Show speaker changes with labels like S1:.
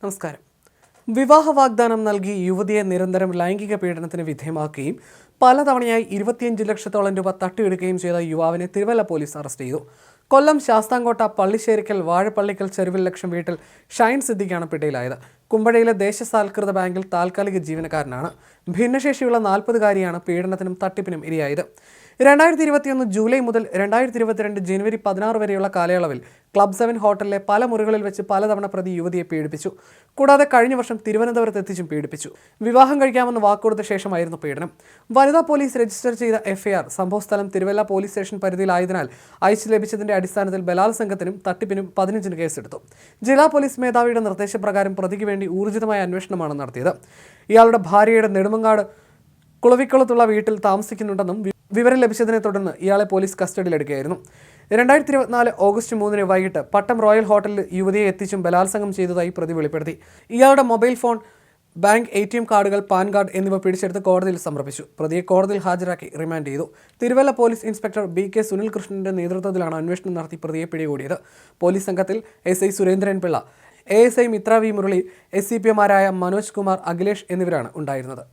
S1: നമസ്കാരം. വിവാഹ വാഗ്ദാനം നൽകി യുവതിയെ നിരന്തരം ലൈംഗിക പീഡനത്തിന് വിധേയമാക്കുകയും പലതവണയായി 25 ലക്ഷത്തോളം രൂപ തട്ടിയെടുക്കുകയും ചെയ്ത യുവാവിനെ തിരുവല്ല പോലീസ് അറസ്റ്റ് ചെയ്തു. കൊല്ലം ശാസ്താംകോട്ട പള്ളിശ്ശേരിക്കൽ വാഴപ്പള്ളിക്കൽ ചെരുവിൽ ലക്ഷം വീട്ടിൽ ഷൈൻ സിദ്ദിഖാണ് പിടിയിലായത്. കുമ്പഴയിലെ ദേശസാൽകൃത ബാങ്കിൽ താൽക്കാലിക ജീവനക്കാരനാണ്. ഭിന്നശേഷിയുള്ള 40-കാരിയാണ് പീഡനത്തിനും തട്ടിപ്പിനും ഇരയായത്. 2021 ജൂലൈ മുതൽ 2022 ജനുവരി 16 വരെയുള്ള കാലയളവിൽ ക്ലബ് 7 ഹോട്ടലിലെ പല മുറികളിൽ വെച്ച് പലതവണ പ്രതി യുവതിയെ പീഡിപ്പിച്ചു. കൂടാതെ കഴിഞ്ഞ വർഷം തിരുവനന്തപുരത്ത് എത്തിച്ചും പീഡിപ്പിച്ചു. വിവാഹം കഴിക്കാമെന്ന് വാക്കുകൊടുത്ത ശേഷമായിരുന്നു പീഡനം. വനിതാ പോലീസ് രജിസ്റ്റർ ചെയ്ത എഫ്ഐആർ സംഭവസ്ഥലം തിരുവല്ല പോലീസ് സ്റ്റേഷൻ പരിധിയിലായതിനാൽ അയച്ചു ലഭിച്ചതിന്റെ അടിസ്ഥാനത്തിൽ ബലാത്സംഗത്തിനും തട്ടിപ്പിനും 15 കേസെടുത്തു. ജില്ലാ പോലീസ് മേധാവിയുടെ നിർദ്ദേശപ്രകാരം പ്രതിക്ക് വേണ്ടി ഊർജിതമായ അന്വേഷണമാണ് നടത്തിയത്. ഇയാളുടെ ഭാര്യയുടെ നെടുമങ്ങാട് കുളവിക്കുളത്തുള്ള വീട്ടിൽ താമസിക്കുന്നുണ്ടെന്നും വിവരം ലഭിച്ചതിനെ തുടർന്ന് ഇയാളെ പോലീസ് കസ്റ്റഡിയിലെടുക്കുകയായിരുന്നു. 2024 ഓഗസ്റ്റ് 3 വൈകിട്ട് പട്ടം റോയൽ ഹോട്ടലിൽ യുവതിയെ എത്തിച്ചും ബലാത്സംഗം ചെയ്തതായി പ്രതി വെളിപ്പെടുത്തി. ഇയാളുടെ മൊബൈൽ ഫോൺ, ബാങ്ക് ATM കാർഡുകൾ, പാൻ കാർഡ് എന്നിവ പിടിച്ചെടുത്ത് കോടതിയിൽ സമർപ്പിച്ചു. പ്രതിയെ കോടതിയിൽ ഹാജരാക്കി റിമാൻഡ് ചെയ്തു. തിരുവല്ല പോലീസ് ഇൻസ്പെക്ടർ BK സുനിൽകൃഷ്ണന്റെ നേതൃത്വത്തിലാണ് അന്വേഷണം നടത്തി പ്രതിയെ പിടികൂടിയത്. പോലീസ് സംഘത്തിൽ SI Surendran Pillai, ASI Mitra V Murali, SCPമാരായ Manoj Kumar, Akhilesh എന്നിവരാണ് ഉണ്ടായിരുന്നത്.